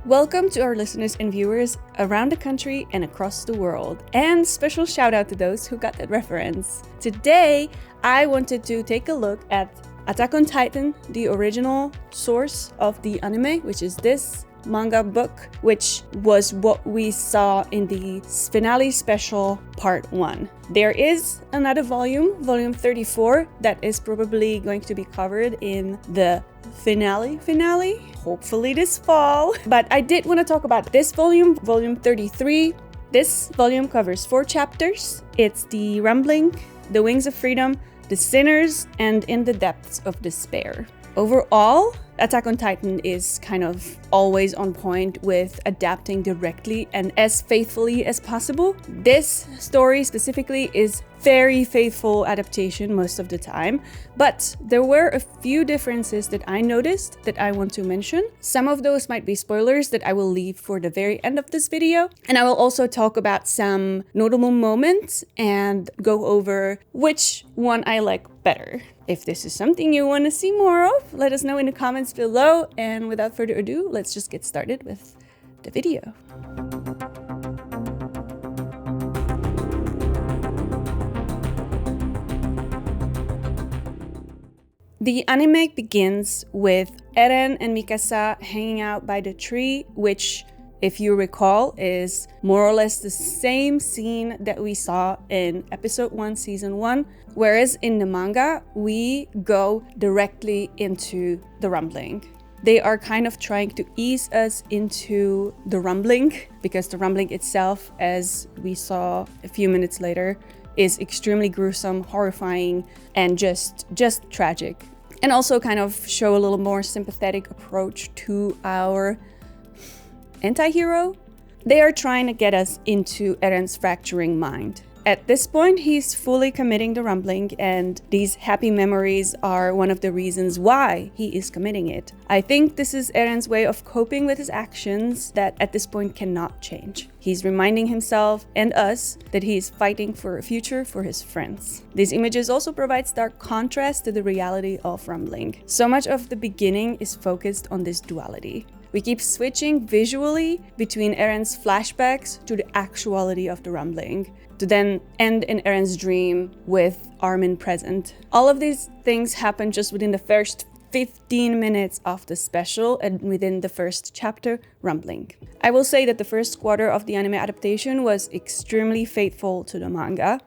Welcome to our listeners and viewers around the country and across the world. And special shout out to those who got that reference. Today, I wanted to take a look at Attack on Titan, the original source of the anime, which is this manga book, which was what we saw in the finale special part 1. There is another volume 34, that is probably going to be covered in the finale, hopefully this fall. But I did want to talk about this volume 33. This volume covers 4 chapters. It's The Rumbling, The Wings of Freedom, The Sinners, and In the Depths of Despair. Overall, Attack on Titan is kind of always on point with adapting directly and as faithfully as possible. This story specifically is very faithful adaptation most of the time, but there were a few differences that I noticed that I want to mention. Some of those might be spoilers that I will leave for the very end of this video, and I will also talk about some notable moments and go over which one I like better. If this is something you want to see more of, let us know in the comments below, and without further ado, let's just get started with the video. The anime begins with Eren and Mikasa hanging out by the tree, which, if you recall, is more or less the same scene that we saw in episode 1, season 1, whereas in the manga, we go directly into the rumbling. They are kind of trying to ease us into the rumbling, because the rumbling itself, as we saw a few minutes later, is extremely gruesome, horrifying, and just tragic. And also kind of show a little more sympathetic approach to our anti-hero. They are trying to get us into Eren's fracturing mind. At this point, he's fully committing the rumbling, and these happy memories are one of the reasons why he is committing it. I think this is Eren's way of coping with his actions that at this point cannot change. He's reminding himself and us that he is fighting for a future for his friends. These images also provide stark contrast to the reality of rumbling. So much of the beginning is focused on this duality. We keep switching visually between Eren's flashbacks to the actuality of the rumbling, to then end in Eren's dream with Armin present. All of these things happen just within the first 15 minutes of the special and within the first chapter, Rumbling. I will say that the first quarter of the anime adaptation was extremely faithful to the manga.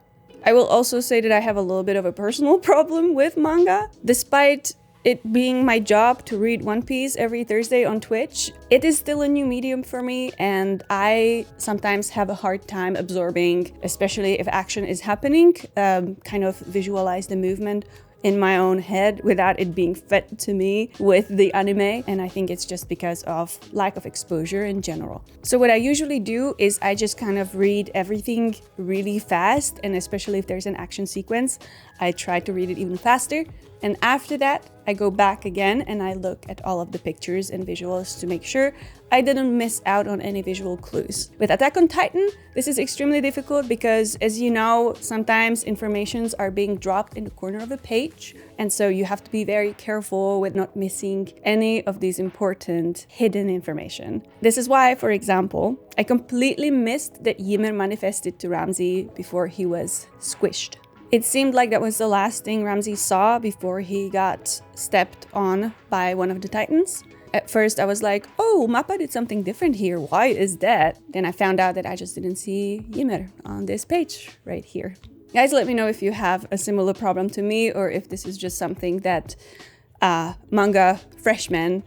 I will also say that I have a little bit of a personal problem with manga. Despite it being my job to read One Piece every Thursday on Twitch, it is still a new medium for me, and I sometimes have a hard time absorbing, especially if action is happening, kind of visualize the movement in my own head without it being fed to me with the anime, and I think it's just because of lack of exposure in general. So what I usually do is I just kind of read everything really fast, and especially if there's an action sequence, I try to read it even faster. And after that, I go back again and I look at all of the pictures and visuals to make sure I didn't miss out on any visual clues. With Attack on Titan, this is extremely difficult because, as you know, sometimes informations are being dropped in the corner of a page. And so you have to be very careful with not missing any of these important hidden information. This is why, for example, I completely missed that Ymir manifested to Ramsey before he was squished. It seemed like that was the last thing Ramsey saw before he got stepped on by one of the Titans. At first I was like, oh, Mappa did something different here. Why is that? Then I found out that I just didn't see Ymir on this page right here. Guys, let me know if you have a similar problem to me, or if this is just something that manga freshmen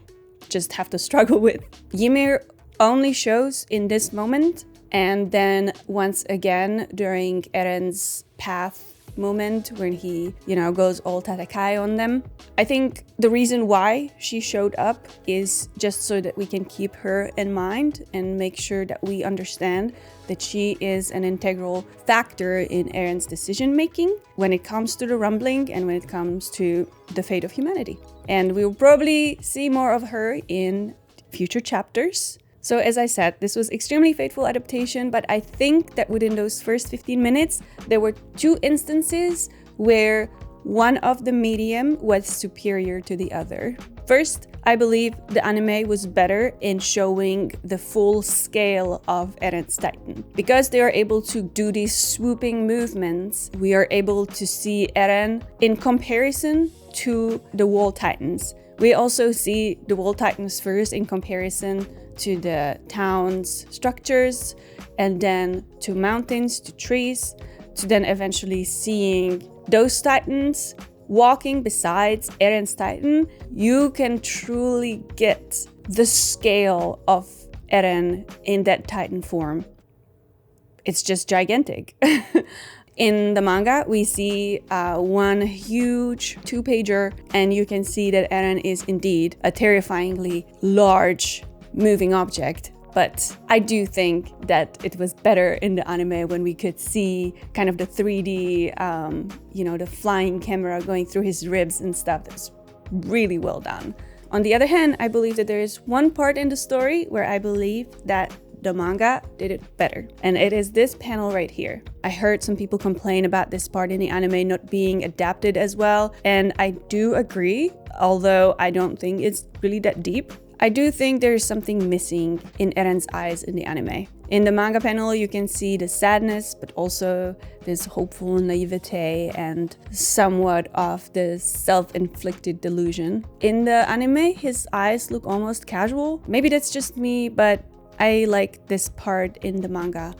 just have to struggle with. Ymir only shows in this moment, and then once again during Eren's path moment when he, goes all Tatakai on them. I think the reason why she showed up is just so that we can keep her in mind and make sure that we understand that she is an integral factor in Eren's decision making when it comes to the rumbling and when it comes to the fate of humanity. And we'll probably see more of her in future chapters. So as I said, this was extremely faithful adaptation, but I think that within those first 15 minutes, there were 2 instances where one of the medium was superior to the other. First, I believe the anime was better in showing the full scale of Eren's Titan. Because they are able to do these swooping movements, we are able to see Eren in comparison to the Wall Titans. We also see the Wall Titans first in comparison to the town's structures, and then to mountains, to trees, to then eventually seeing those Titans walking besides Eren's Titan. You can truly get the scale of Eren in that Titan form. It's just gigantic. In the manga, we see one huge 2-pager, and you can see that Eren is indeed a terrifyingly large moving object. But I do think that it was better in the anime when we could see kind of the 3D, the flying camera going through his ribs and stuff. That's really well done. On the other hand, I believe that there is one part in the story where I believe that the manga did it better. And it is this panel right here. I heard some people complain about this part in the anime not being adapted as well. And I do agree, although I don't think it's really that deep. I do think there's something missing in Eren's eyes in the anime. In the manga panel, you can see the sadness, but also this hopeful naivete and somewhat of the self-inflicted delusion. In the anime, his eyes look almost casual. Maybe that's just me, but I like this part in the manga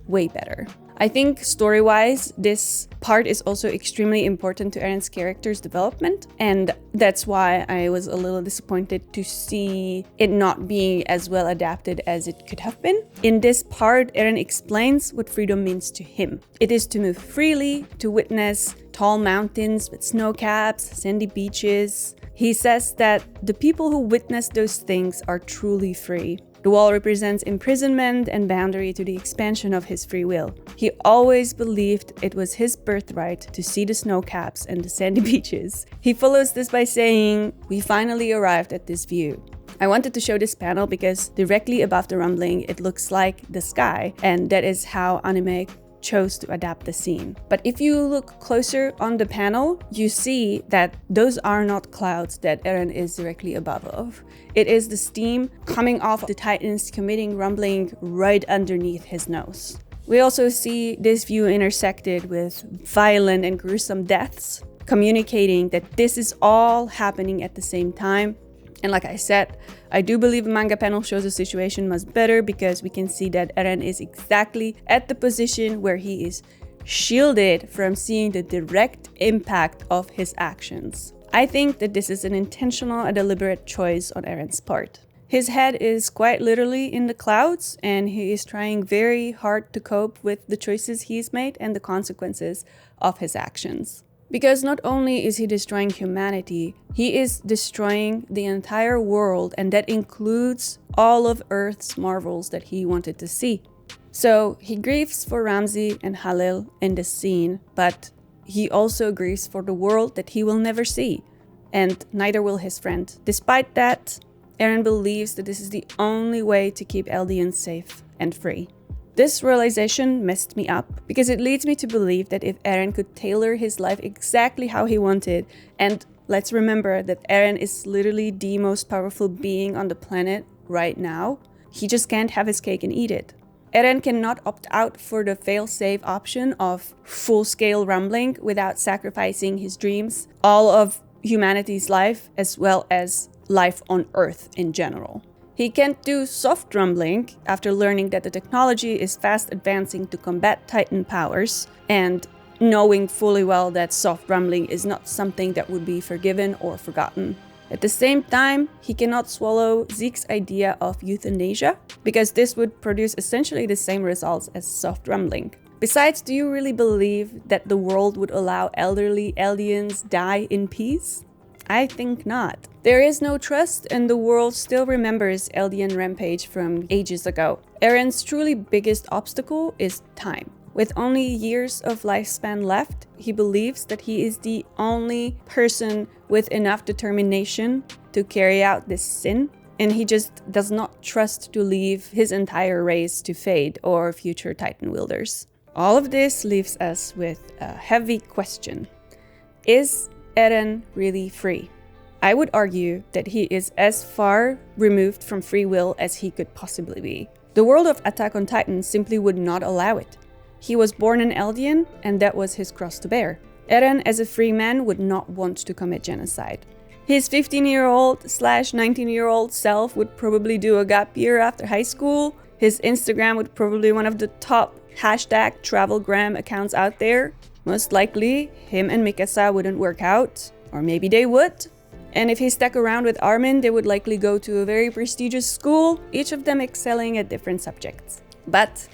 way better. I think story-wise, this part is also extremely important to Eren's character's development, and that's why I was a little disappointed to see it not being as well adapted as it could have been. In this part, Eren explains what freedom means to him. It is to move freely, to witness tall mountains with snow caps, sandy beaches. He says that the people who witness those things are truly free. The wall represents imprisonment and boundary to the expansion of his free will. He always believed it was his birthright to see the snow caps and the sandy beaches. He follows this by saying, "We finally arrived at this view." I wanted to show this panel because directly above the rumbling, it looks like the sky, and that is how anime chose to adapt the scene. But if you look closer on the panel, you see that those are not clouds that Eren is directly above of. It is the steam coming off the Titans committing rumbling right underneath his nose. We also see this view intersected with violent and gruesome deaths, communicating that this is all happening at the same time. And like I said, I do believe the manga panel shows the situation much better because we can see that Eren is exactly at the position where he is shielded from seeing the direct impact of his actions. I think that this is an intentional and deliberate choice on Eren's part. His head is quite literally in the clouds, and he is trying very hard to cope with the choices he's made and the consequences of his actions. Because not only is he destroying humanity, he is destroying the entire world, and that includes all of Earth's marvels that he wanted to see. So he grieves for Ramsey and Halil in this scene, but he also grieves for the world that he will never see, and neither will his friend. Despite that, Eren believes that this is the only way to keep Eldians safe and free. This realization messed me up because it leads me to believe that if Eren could tailor his life exactly how he wanted, and let's remember that Eren is literally the most powerful being on the planet right now, he just can't have his cake and eat it. Eren cannot opt out for the fail-safe option of full-scale rumbling without sacrificing his dreams, all of humanity's life, as well as life on Earth in general. He can't do soft rumbling after learning that the technology is fast advancing to combat Titan powers, and knowing fully well that soft rumbling is not something that would be forgiven or forgotten. At the same time, he cannot swallow Zeke's idea of euthanasia, because this would produce essentially the same results as soft rumbling. Besides, do you really believe that the world would allow elderly Eldians die in peace? I think not. There is no trust, and the world still remembers Eldian rampage from ages ago. Eren's truly biggest obstacle is time. With only years of lifespan left, he believes that he is the only person with enough determination to carry out this sin, and he just does not trust to leave his entire race to fate or future Titan wielders. All of this leaves us with a heavy question. Is Eren really free? I would argue that he is as far removed from free will as he could possibly be. The world of Attack on Titan simply would not allow it. He was born an Eldian, and that was his cross to bear. Eren, as a free man, would not want to commit genocide. His 15-year-old/19-year-old self would probably do a gap year after high school. His Instagram would probably be one of the top #travelgram accounts out there. Most likely, him and Mikasa wouldn't work out, or maybe they would. And if he stuck around with Armin, they would likely go to a very prestigious school, each of them excelling at different subjects. But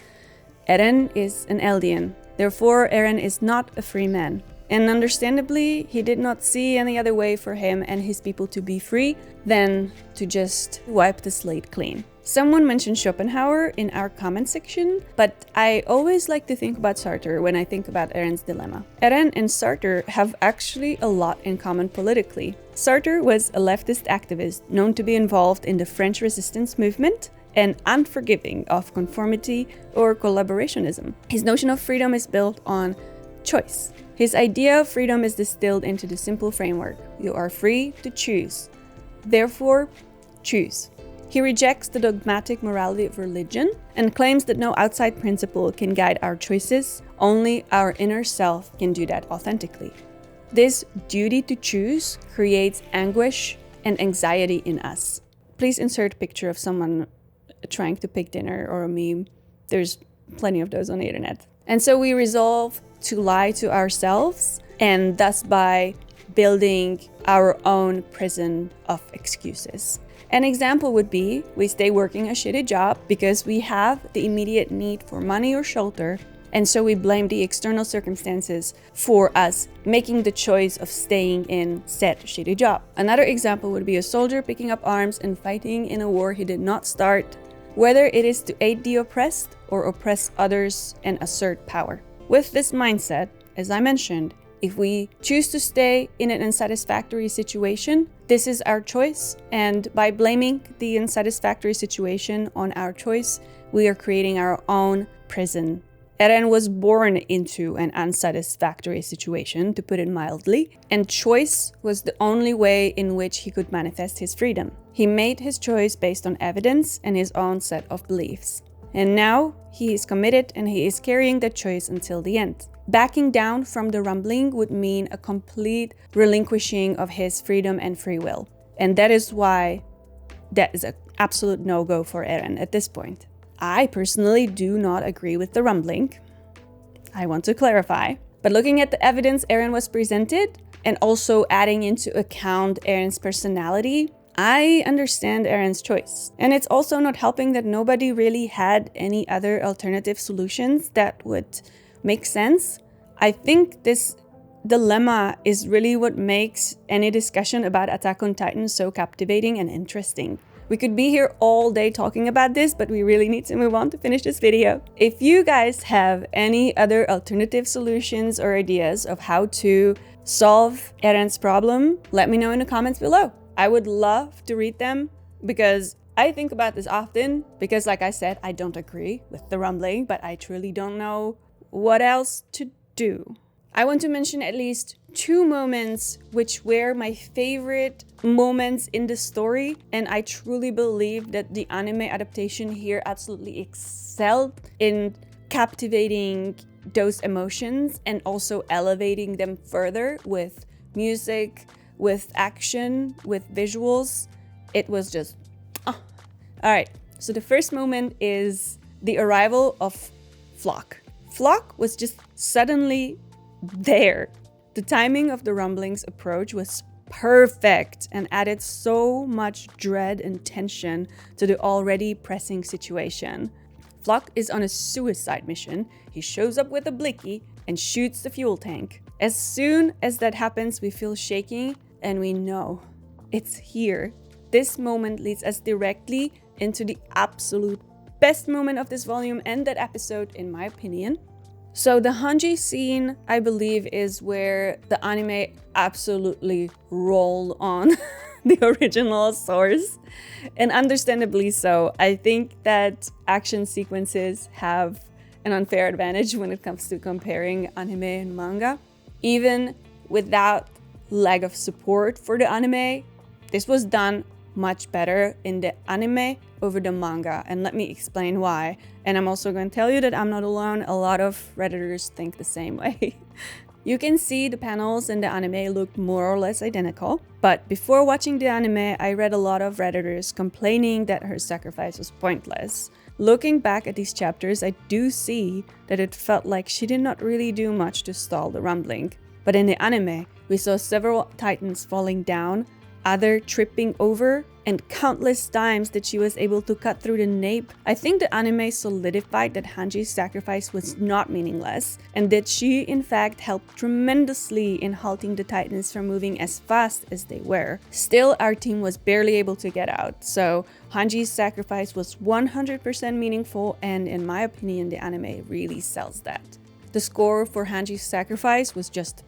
Eren is an Eldian. Therefore, Eren is not a free man. And understandably, he did not see any other way for him and his people to be free than to just wipe the slate clean. Someone mentioned Schopenhauer in our comment section, but I always like to think about Sartre when I think about Eren's dilemma. Eren and Sartre have actually a lot in common politically. Sartre was a leftist activist known to be involved in the French resistance movement and unforgiving of conformity or collaborationism. His notion of freedom is built on choice. His idea of freedom is distilled into the simple framework: you are free to choose. Therefore, choose. He rejects the dogmatic morality of religion and claims that no outside principle can guide our choices, only our inner self can do that authentically. This duty to choose creates anguish and anxiety in us. Please insert a picture of someone trying to pick dinner or a meme. There's plenty of those on the internet. And so we resolve to lie to ourselves, and thus by building our own prison of excuses. An example would be we stay working a shitty job because we have the immediate need for money or shelter, and so we blame the external circumstances for us making the choice of staying in said shitty job. Another example would be a soldier picking up arms and fighting in a war he did not start, whether it is to aid the oppressed or oppress others and assert power. With this mindset, as I mentioned, if we choose to stay in an unsatisfactory situation, this is our choice, and by blaming the unsatisfactory situation on our choice, we are creating our own prison. Eren was born into an unsatisfactory situation, to put it mildly, and choice was the only way in which he could manifest his freedom. He made his choice based on evidence and his own set of beliefs. And now he is committed and he is carrying that choice until the end. Backing down from the rumbling would mean a complete relinquishing of his freedom and free will. And that is why that is an absolute no-go for Eren at this point. I personally do not agree with the rumbling. I want to clarify. But looking at the evidence Eren was presented, and also adding into account Eren's personality, I understand Eren's choice. And it's also not helping that nobody really had any other alternative solutions that would make sense. I think this dilemma is really what makes any discussion about Attack on Titan so captivating and interesting. We could be here all day talking about this, but we really need to move on to finish this video. If you guys have any other alternative solutions or ideas of how to solve Eren's problem, let me know in the comments below. I would love to read them because I think about this often because, like I said, I don't agree with the rumbling, but I truly don't know what else to do. I want to mention at least 2 moments which were my favorite moments in the story, and I truly believe that the anime adaptation here absolutely excelled in captivating those emotions and also elevating them further with music, with action, with visuals. It was just Alright, so the first moment is the arrival of Floch. Floch was just suddenly there. The timing of the rumbling's approach was perfect and added so much dread and tension to the already pressing situation. Floch is on a suicide mission. He shows up with a blicky and shoots the fuel tank. As soon as that happens, we feel shaking and we know it's here. This moment leads us directly into the absolute best moment of this volume and that episode, in my opinion. So the Hange scene, I believe, is where the anime absolutely rolled on the original source. And understandably so. I think that action sequences have an unfair advantage when it comes to comparing anime and manga. Even without lack of support for the anime, This was done much better in the anime over the manga, and let me explain why. And I'm also going to tell you that I'm not alone. A lot of Redditors think the same way. You can see the panels in the anime look more or less identical, but before watching the anime, I read a lot of Redditors complaining that her sacrifice was pointless. Looking back at these chapters, I do see that it felt like she did not really do much to stall the rumbling. But in the anime, we saw several titans falling down, other tripping over, and countless times that she was able to cut through the nape. I think the anime solidified that Hanji's sacrifice was not meaningless, and that she in fact helped tremendously in halting the titans from moving as fast as they were. Still, our team was barely able to get out, so Hanji's sacrifice was 100% meaningful, and in my opinion, the anime really sells that. The score for Hanji's sacrifice was just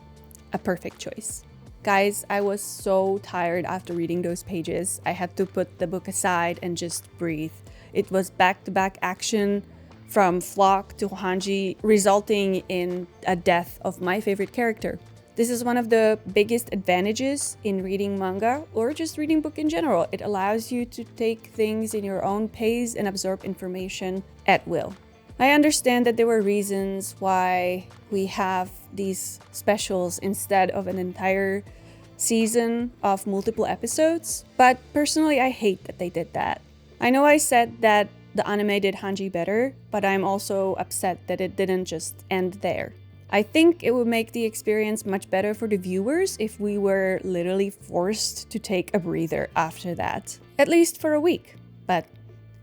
a perfect choice. Guys, I was so tired after reading those pages. I had to put the book aside and just breathe. It was back-to-back action from Floch to Hanji, resulting in a death of my favorite character. This is one of the biggest advantages in reading manga or just reading book in general. It allows you to take things in your own pace and absorb information at will. I understand that there were reasons why we have these specials instead of an entire season of multiple episodes, but personally I hate that they did that. I know I said that the anime did Hanji better, but I'm also upset that it didn't just end there. I think it would make the experience much better for the viewers if we were literally forced to take a breather after that, at least for a week, but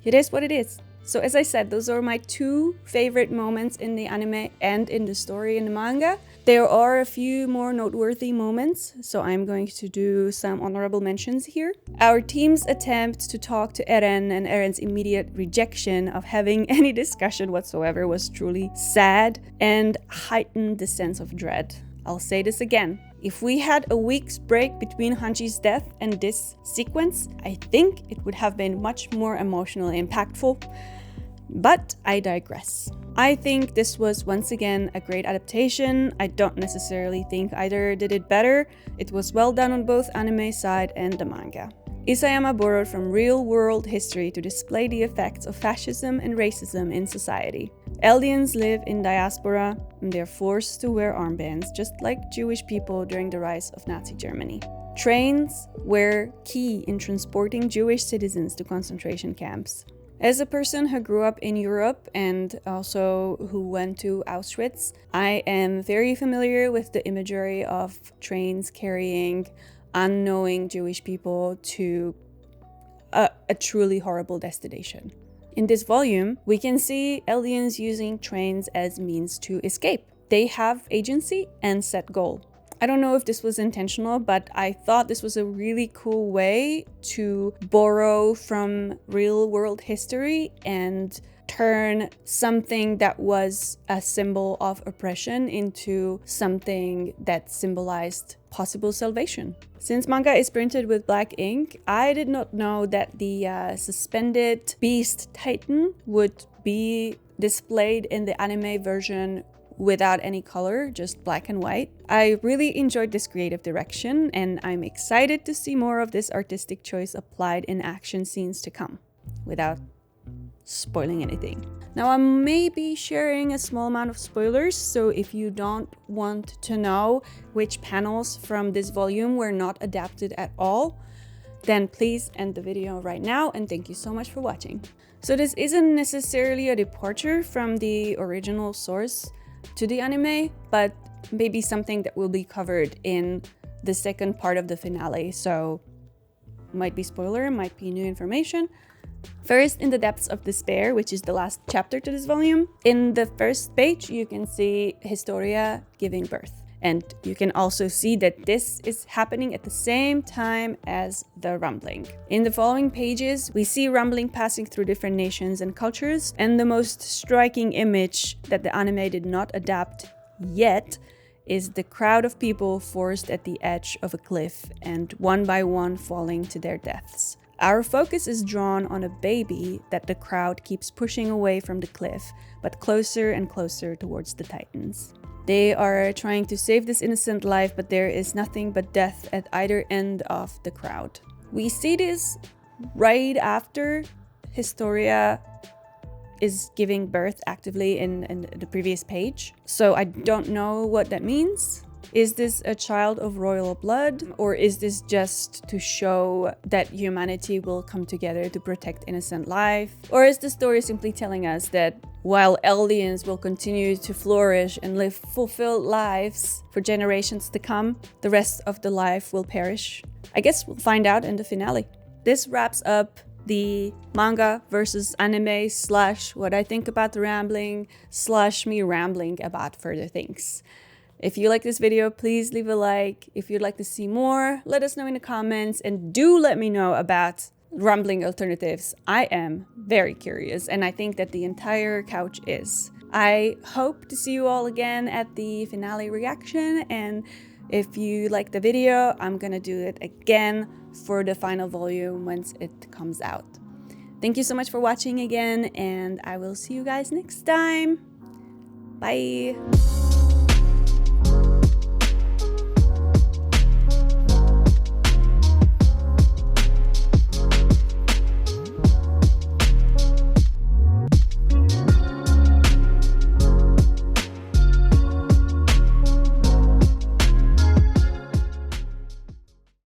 it is what it is. So as I said, those are my two favorite moments in the anime and in the story in the manga. There are a few more noteworthy moments, so I'm going to do some honorable mentions here. Our team's attempt to talk to Eren and Eren's immediate rejection of having any discussion whatsoever was truly sad and heightened the sense of dread. I'll say this again. If we had a week's break between Hanji's death and this sequence, I think it would have been much more emotionally impactful. But I digress. I think this was once again a great adaptation. I don't necessarily think either did it better. It was well done on both anime side and the manga. Isayama borrowed from real-world history to display the effects of fascism and racism in society. Eldians live in diaspora and they're forced to wear armbands, just like Jewish people during the rise of Nazi Germany. Trains were key in transporting Jewish citizens to concentration camps. As a person who grew up in Europe and also who went to Auschwitz, I am very familiar with the imagery of trains carrying unknowing Jewish people to a truly horrible destination. In this volume, we can see Eldians using trains as means to escape. They have agency and set goal. I don't know if this was intentional, but I thought this was a really cool way to borrow from real-world history and turn something that was a symbol of oppression into something that symbolized possible salvation. Since manga is printed with black ink, I did not know that the suspended beast titan would be displayed in the anime version without any color, just black and white. I really enjoyed this creative direction, and I'm excited to see more of this artistic choice applied in action scenes to come, without spoiling anything. Now I may be sharing a small amount of spoilers, so if you don't want to know which panels from this volume were not adapted at all, then please end the video right now, and thank you so much for watching. So this isn't necessarily a departure from the original source to the anime, but maybe something that will be covered in the second part of the finale, so might be spoiler, might be new information. First, in the Depths of Despair, which is the last chapter to this volume, in the first page you can see Historia giving birth. And you can also see that this is happening at the same time as the rumbling. In the following pages, we see rumbling passing through different nations and cultures, and the most striking image that the anime did not adapt yet is the crowd of people forced at the edge of a cliff and one by one falling to their deaths. Our focus is drawn on a baby that the crowd keeps pushing away from the cliff, but closer and closer towards the titans. They are trying to save this innocent life, but there is nothing but death at either end of the crowd. We see this right after Historia is giving birth actively in the previous page. So I don't know what that means. Is this a child of royal blood, or is this just to show that humanity will come together to protect innocent life? Or is the story simply telling us that while Eldians will continue to flourish and live fulfilled lives for generations to come, the rest of the life will perish? I guess we'll find out in the finale. This wraps up the manga versus anime / what I think about the rambling / me rambling about further things. If you like this video, please leave a like. If you'd like to see more, let us know in the comments, and do let me know about rambling alternatives. I am very curious, and I think that the entire couch is. I hope to see you all again at the finale reaction, and if you like the video, I'm gonna do it again for the final volume once it comes out. Thank you so much for watching again, and I will see you guys next time. Bye!